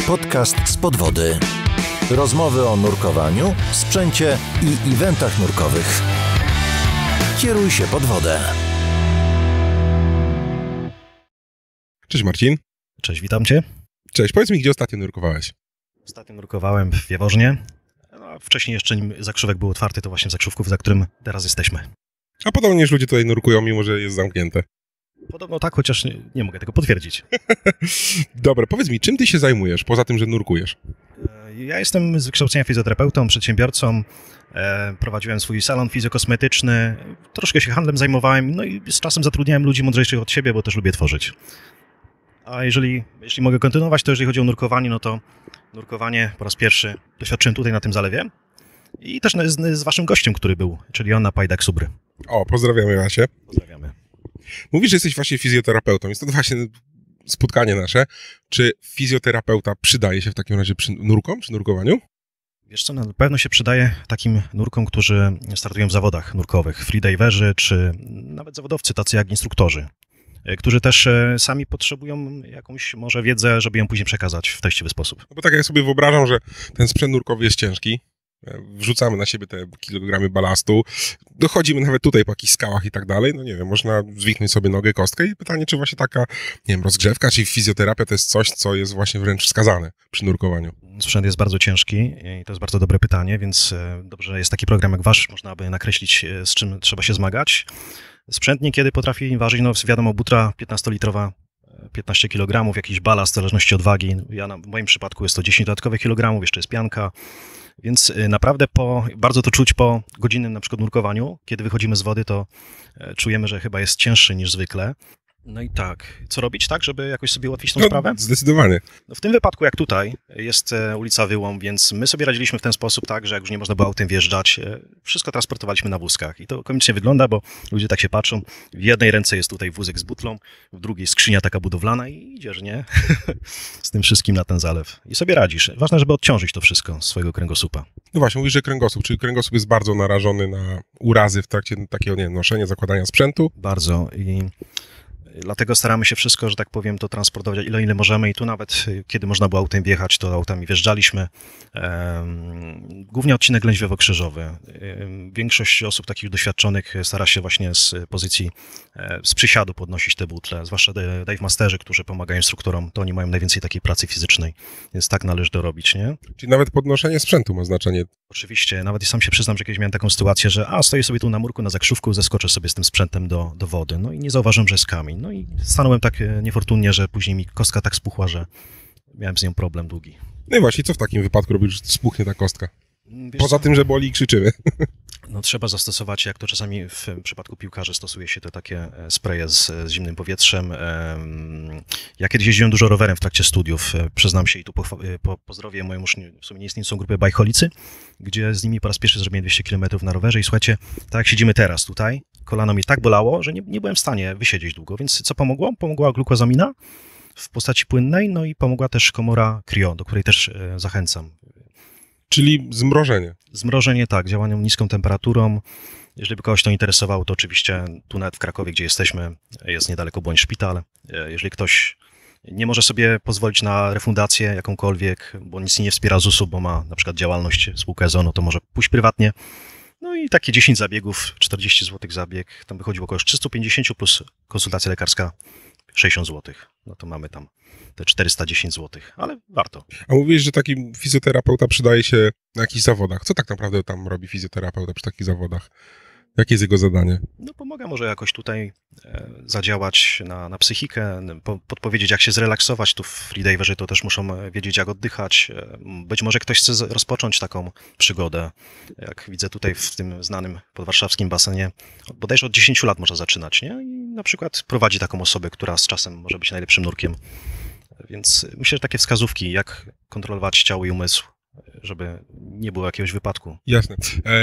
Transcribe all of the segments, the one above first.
Podcast z podwody. Rozmowy o nurkowaniu, sprzęcie i eventach nurkowych. Kieruj się pod wodę. Cześć Marcin. Cześć, witam Cię. Cześć, powiedz mi, gdzie ostatnio nurkowałeś? Ostatnio nurkowałem w Jaworznie. No, wcześniej jeszcze nim zakrzówek był otwarty, to właśnie w zakrzówków, za którym teraz jesteśmy. A podobnież ludzie tutaj nurkują, mimo że jest zamknięte. Podobno tak, chociaż nie mogę tego potwierdzić. Dobra, powiedz mi, czym ty się zajmujesz, poza tym, że nurkujesz? Ja jestem z wykształcenia fizjoterapeutą, przedsiębiorcą. Prowadziłem swój salon fizjokosmetyczny. Troszkę się handlem zajmowałem, no i z czasem zatrudniałem ludzi mądrzejszych od siebie, bo też lubię tworzyć. A jeśli mogę kontynuować, to jeżeli chodzi o nurkowanie, no to nurkowanie po raz pierwszy doświadczyłem tutaj na tym zalewie. I też z waszym gościem, który był, czyli Joanna Pajdak-Subry. O, pozdrawiamy Asię. Pozdrawiamy. Mówisz, że jesteś właśnie fizjoterapeutą. Jest to właśnie spotkanie nasze. Czy fizjoterapeuta przydaje się w takim razie przy nurkom, przy nurkowaniu? Wiesz co, na pewno się przydaje takim nurkom, którzy startują w zawodach nurkowych, freediverzy, czy nawet zawodowcy, tacy jak instruktorzy, którzy też sami potrzebują jakąś może wiedzę, żeby ją później przekazać w treściwy sposób. No bo tak ja sobie wyobrażam, że ten sprzęt nurkowy jest ciężki. Wrzucamy na siebie te kilogramy balastu, dochodzimy nawet tutaj po jakichś skałach i tak dalej, no nie wiem, można zwichnąć sobie nogę, kostkę i pytanie, czy właśnie taka, nie wiem, rozgrzewka, czy fizjoterapia to jest coś, co jest właśnie wręcz wskazane przy nurkowaniu. Sprzęt jest bardzo ciężki i to jest bardzo dobre pytanie, więc dobrze, że jest taki program jak wasz, można by nakreślić, z czym trzeba się zmagać. Sprzęt niekiedy potrafi ważyć, no wiadomo, butra 15-litrowa, 15 kg, jakiś balast w zależności od wagi. W moim przypadku jest to 10 dodatkowych kilogramów, jeszcze jest pianka. Więc naprawdę bardzo to czuć po godzinnym na przykład nurkowaniu. Kiedy wychodzimy z wody, to czujemy, że chyba jest cięższy niż zwykle. No i tak, co robić tak, żeby jakoś sobie ułatwić tą sprawę? Zdecydowanie. No w tym wypadku, jak tutaj, jest ulica Wyłom, więc my sobie radziliśmy w ten sposób tak, że jak już nie można było autem wjeżdżać, wszystko transportowaliśmy na wózkach. I to komicznie wygląda, bo ludzie tak się patrzą. W jednej ręce jest tutaj wózek z butlą, w drugiej skrzynia taka budowlana i idziesz, nie? Z tym wszystkim na ten zalew. I sobie radzisz. Ważne, żeby odciążyć to wszystko z swojego kręgosłupa. No właśnie, mówisz, że kręgosłup, czyli kręgosłup jest bardzo narażony na urazy w trakcie takiego, nie wiem, noszenia, zakładania sprzętu? Bardzo i dlatego staramy się wszystko, że tak powiem, to transportować ile możemy i tu nawet, kiedy można było autem wjechać, to autami wjeżdżaliśmy. Głównie odcinek lędźwiowo-krzyżowy. Większość osób takich doświadczonych stara się właśnie z pozycji, z przysiadu podnosić te butle, zwłaszcza dive masterzy, którzy pomagają instruktorom, to oni mają najwięcej takiej pracy fizycznej, więc tak należy to robić, nie? Czyli nawet podnoszenie sprzętu ma znaczenie. Oczywiście, nawet i sam się przyznam, że kiedyś miałem taką sytuację, że stoję sobie tu na murku, na zakrzówku, zeskoczę sobie z tym sprzętem do wody, no i nie zauważyłem, że jest kamień. No i stanąłem tak niefortunnie, że później mi kostka tak spuchła, że miałem z nią problem długi. No i właśnie, co w takim wypadku robisz, że spuchnie ta kostka? Wiesz Poza co? tym, że boli i krzyczymy. No trzeba zastosować, jak to czasami w przypadku piłkarzy stosuje się te takie spreje z zimnym powietrzem. Ja kiedyś jeździłem dużo rowerem w trakcie studiów, przyznam się i tu pozdrowię moją już w sumie nieistniejącą grupę bajcholicy, gdzie z nimi po raz pierwszy zrobiłem 200 km na rowerze i słuchajcie, tak jak siedzimy teraz tutaj, kolano mi tak bolało, że nie byłem w stanie wysiedzieć długo, więc co pomogło? Pomogła glukozamina w postaci płynnej, no i pomogła też komora cryo, do której też zachęcam. Czyli zmrożenie. Zmrożenie, tak, działaniem niską temperaturą. Jeżeli by kogoś to interesowało, to oczywiście tu nawet w Krakowie, gdzie jesteśmy, jest niedaleko Błoń szpital. Jeżeli ktoś nie może sobie pozwolić na refundację jakąkolwiek, bo nic nie wspiera ZUS-u, bo ma na przykład działalność spółka EZO, to może pójść prywatnie. No i takie 10 zabiegów, 40 zł zabieg, tam wychodzi około 350 plus konsultacja lekarska 60 zł. No to mamy tam te 410 zł, ale warto. A mówisz, że taki fizjoterapeuta przydaje się na jakichś zawodach. Co tak naprawdę tam robi fizjoterapeuta przy takich zawodach? Jakie jest jego zadanie? No pomaga może jakoś tutaj zadziałać na psychikę, podpowiedzieć jak się zrelaksować. Tu freediverzy to też muszą wiedzieć jak oddychać. Być może ktoś chce rozpocząć taką przygodę. Jak widzę tutaj w tym znanym podwarszawskim basenie, bodajże od 10 lat można zaczynać, nie? I na przykład prowadzi taką osobę, która z czasem może być najlepszym nurkiem. Więc myślę, że takie wskazówki, jak kontrolować ciało i umysł, żeby nie było jakiegoś wypadku. Jasne.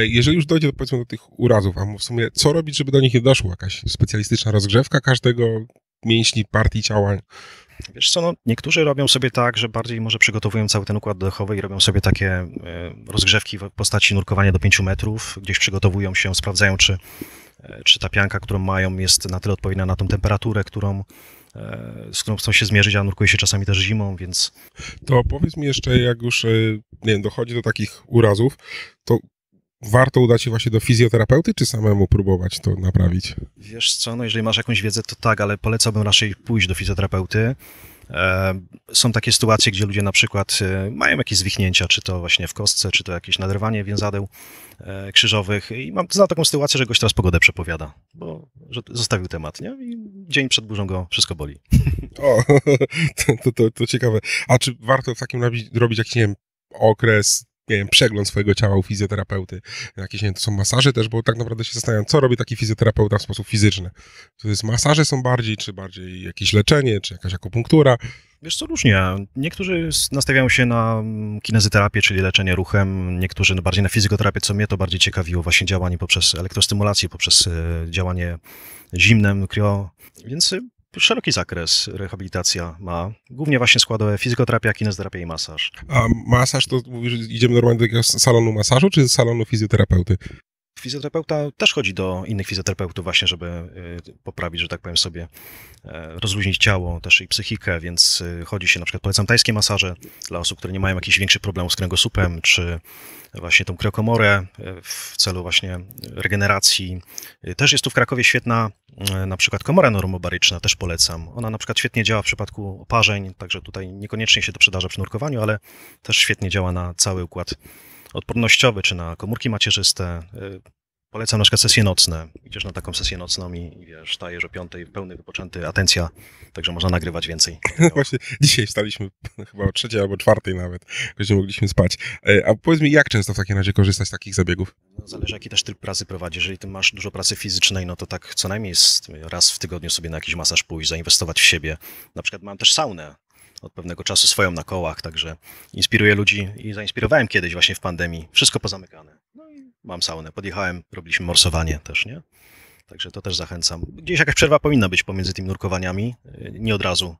Jeżeli już dojdzie powiedzmy do tych urazów, a w sumie co robić, żeby do nich nie doszło? Jakaś specjalistyczna rozgrzewka każdego mięśni, partii ciała? Wiesz co, no, niektórzy robią sobie tak, że bardziej może przygotowują cały ten układ oddechowy i robią sobie takie rozgrzewki w postaci nurkowania do 5 metrów, gdzieś przygotowują się, sprawdzają, czy ta pianka, którą mają, jest na tyle odpowiednia na tą temperaturę, którą z którą chcą się zmierzyć, a nurkuje się czasami też zimą, więc... To powiedz mi jeszcze, jak już nie wiem, dochodzi do takich urazów, to warto udać się właśnie do fizjoterapeuty, czy samemu próbować to naprawić? Wiesz co, no jeżeli masz jakąś wiedzę, to tak, ale polecałbym raczej pójść do fizjoterapeuty. Są takie sytuacje, gdzie ludzie na przykład mają jakieś zwichnięcia, czy to właśnie w kostce, czy to jakieś naderwanie więzadeł krzyżowych i znam taką sytuację, że gość teraz pogodę przepowiada, bo że zostawił temat, nie? I dzień przed burzą go wszystko boli. O, to ciekawe. A czy warto w takim robić jakiś, nie wiem, okres, nie wiem, przegląd swojego ciała u fizjoterapeuty? Jakieś, nie wiem, to są masaże też, bo tak naprawdę się zastanawiam, co robi taki fizjoterapeuta w sposób fizyczny. To jest masaże są bardziej, czy bardziej jakieś leczenie, czy jakaś akupunktura? Wiesz co, różnie. Niektórzy nastawiają się na kinezyterapię, czyli leczenie ruchem, niektórzy bardziej na fizjoterapię, co mnie to bardziej ciekawiło, właśnie działanie poprzez elektrostymulację, poprzez działanie zimnem, kryo, więc szeroki zakres rehabilitacja ma. Głównie właśnie składowe fizykoterapia, kinezoterapia i masaż. A masaż to mówisz, że idziemy normalnie do jakiegoś salonu masażu, czy salonu fizjoterapeuty? Fizjoterapeuta też chodzi do innych fizjoterapeutów właśnie, żeby poprawić, że tak powiem sobie, rozluźnić ciało, też i psychikę, więc chodzi się, na przykład polecam tajskie masaże dla osób, które nie mają jakichś większych problemów z kręgosłupem, czy właśnie tą kryokomorę w celu właśnie regeneracji. Też jest tu w Krakowie świetna na przykład komora neuromobaryczna, też polecam. Ona na przykład świetnie działa w przypadku oparzeń, także tutaj niekoniecznie się to przydarza przy nurkowaniu, ale też świetnie działa na cały układ odpornościowy, czy na komórki macierzyste. Polecam na przykład sesje nocne. Idziesz na taką sesję nocną i wiesz, stajesz o 5:00, pełny, wypoczęty, atencja, także można nagrywać więcej. Właśnie dzisiaj wstaliśmy chyba o 3:00 albo 4:00 nawet, gdzie mogliśmy spać. A powiedz mi, jak często w takim razie korzystać z takich zabiegów? No, zależy, jaki też tryb pracy prowadzisz. Jeżeli ty masz dużo pracy fizycznej, no to tak co najmniej raz w tygodniu sobie na jakiś masaż pójść, zainwestować w siebie. Na przykład mam też saunę od pewnego czasu swoją na kołach, także inspiruję ludzi i zainspirowałem kiedyś właśnie w pandemii. Wszystko pozamykane. No i mam saunę. Podjechałem, robiliśmy morsowanie też, nie? Także to też zachęcam. Gdzieś jakaś przerwa powinna być pomiędzy tymi nurkowaniami. Nie od razu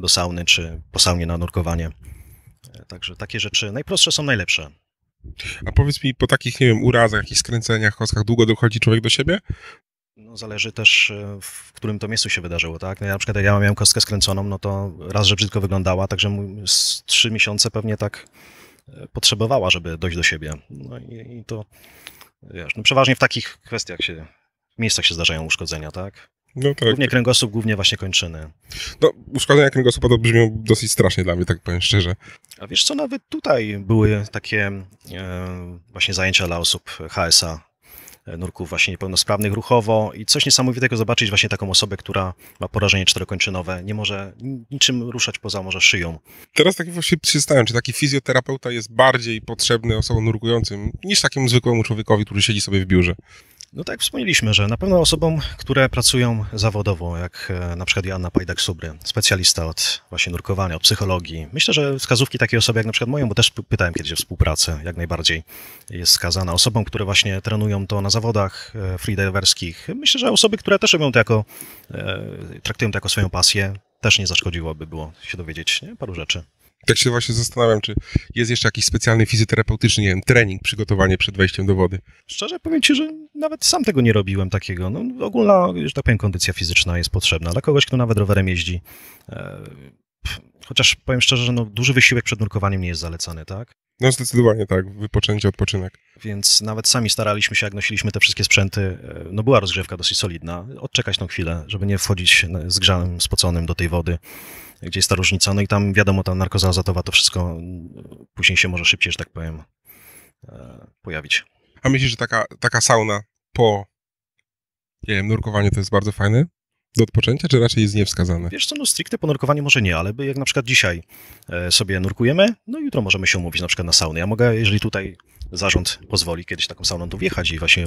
do sauny, czy po saunie na nurkowanie. Także takie rzeczy najprostsze są najlepsze. A powiedz mi, po takich, nie wiem, urazach, jakichś skręceniach, kostkach, długo dochodzi człowiek do siebie? No, zależy też, w którym to miejscu się wydarzyło, tak? No ja na przykład jak ja miałem kostkę skręconą, no to raz, że brzydko wyglądała, także z 3 miesiące pewnie tak potrzebowała, żeby dojść do siebie. No i to, wiesz, no przeważnie w takich kwestiach w miejscach się zdarzają uszkodzenia, tak? No tak. Głównie kręgosłup, głównie właśnie kończyny. No, uszkodzenia kręgosłupa to brzmią dosyć strasznie dla mnie, tak powiem szczerze. A wiesz co, nawet tutaj były takie właśnie zajęcia dla osób HSA, nurków właśnie niepełnosprawnych ruchowo i coś niesamowitego zobaczyć właśnie taką osobę, która ma porażenie czterokończynowe, nie może niczym ruszać poza może szyją. Teraz tak właśnie się zastanawiam, czy taki fizjoterapeuta jest bardziej potrzebny osobom nurkującym niż takiemu zwykłemu człowiekowi, który siedzi sobie w biurze. No tak jak wspomnieliśmy, że na pewno osobom, które pracują zawodowo, jak na przykład Joanna Pajdak-Subry, specjalista od właśnie nurkowania, od psychologii. Myślę, że wskazówki takiej osoby jak na przykład moją, bo też pytałem kiedyś o współpracę, jak najbardziej jest wskazana. Osobom, które właśnie trenują to na zawodach freediverskich. Myślę, że osoby, które też robią to traktują to jako swoją pasję, też nie zaszkodziłoby było się dowiedzieć, nie? Paru rzeczy. Tak się właśnie zastanawiam, czy jest jeszcze jakiś specjalny fizjoterapeutyczny, nie wiem, trening, przygotowanie przed wejściem do wody. Szczerze powiem ci, że nawet sam tego nie robiłem takiego. No, ogólna, że tak powiem, kondycja fizyczna jest potrzebna. Dla kogoś, kto nawet rowerem jeździ, chociaż powiem szczerze, że no, duży wysiłek przed nurkowaniem nie jest zalecany, tak? No zdecydowanie tak, wypoczęcie, odpoczynek. Więc nawet sami staraliśmy się, jak nosiliśmy te wszystkie sprzęty, no była rozgrzewka dosyć solidna, odczekać tą chwilę, żeby nie wchodzić zgrzanym, spoconym do tej wody, gdzie jest ta różnica. No i tam wiadomo, ta narkoza azotowa, to wszystko później się może szybciej, że tak powiem, pojawić. A myślisz, że taka sauna po, nie wiem, nurkowaniu to jest bardzo fajne do odpoczęcia, czy raczej jest niewskazane? Wiesz co, no stricte po nurkowaniu może nie, ale jak na przykład dzisiaj sobie nurkujemy, no jutro możemy się umówić na przykład na saunę. Ja mogę, jeżeli tutaj zarząd pozwoli, kiedyś taką sauną tu wjechać i właśnie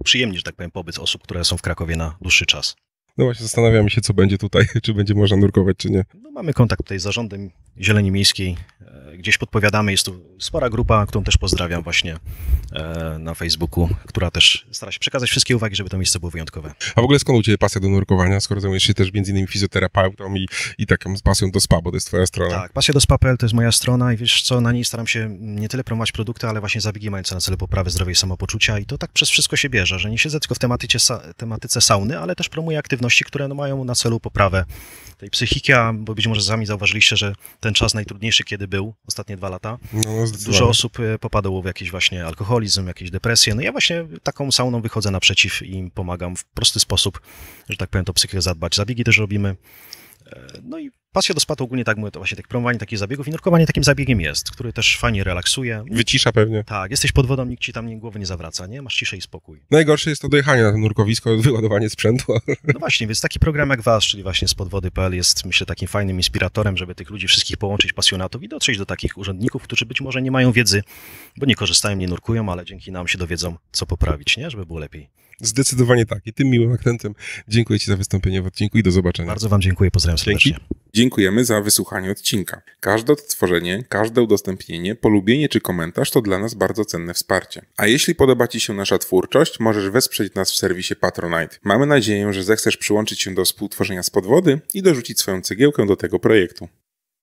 uprzyjemnić, że tak powiem, pobyt osób, które są w Krakowie na dłuższy czas. No właśnie zastanawiamy się, co będzie tutaj, czy będzie można nurkować, czy nie. No, mamy kontakt tutaj z zarządem Zieleni Miejskiej gdzieś podpowiadamy. Jest tu spora grupa, którą też pozdrawiam właśnie na Facebooku, która też stara się przekazać wszystkie uwagi, żeby to miejsce było wyjątkowe. A w ogóle skąd u Ciebie pasja do nurkowania, skoro zajmujesz się też między innymi fizjoterapeutą i taką z pasją do spa, bo to jest Twoja strona? Tak, pasja do spa.pl to jest moja strona i wiesz co, na niej staram się nie tyle promować produkty, ale właśnie zabiegi mające na celu poprawę zdrowia i samopoczucia i to tak przez wszystko się bierze, że nie siedzę tylko w tematyce sauny, ale też promuję aktywności, które mają na celu poprawę tej psychiki, bo być może sami zauważyliście, że ten czas najtrudniejszy, kiedy był, ostatnie 2 lata, dużo osób popadło w jakiś właśnie alkoholizm, jakieś depresje. No ja właśnie taką sauną wychodzę naprzeciw i im pomagam w prosty sposób, że tak powiem, to psychikę zadbać. Zabiegi też robimy. No i pasja do spa to ogólnie tak mówię, to właśnie tak promowanie takich zabiegów i nurkowanie takim zabiegiem jest, który też fajnie relaksuje. Wycisza pewnie. Tak, jesteś pod wodą, nikt ci tam głowy nie zawraca, nie? Masz ciszę i spokój. Najgorsze jest to dojechanie na to nurkowisko, wyładowanie sprzętu. No właśnie, więc taki program jak wasz, czyli właśnie spodwody.pl jest, myślę, takim fajnym inspiratorem, żeby tych ludzi wszystkich połączyć, pasjonatów i dotrzeć do takich urzędników, którzy być może nie mają wiedzy, bo nie korzystają, nie nurkują, ale dzięki nam się dowiedzą, co poprawić, nie? Żeby było lepiej. Zdecydowanie tak. I tym miłym akcentem dziękuję Ci za wystąpienie w odcinku i do zobaczenia. Bardzo Wam dziękuję, pozdrawiam serdecznie. Dzięki. Dziękujemy za wysłuchanie odcinka. Każde odtworzenie, każde udostępnienie, polubienie czy komentarz to dla nas bardzo cenne wsparcie. A jeśli podoba Ci się nasza twórczość, możesz wesprzeć nas w serwisie Patronite. Mamy nadzieję, że zechcesz przyłączyć się do współtworzenia z podwody i dorzucić swoją cegiełkę do tego projektu.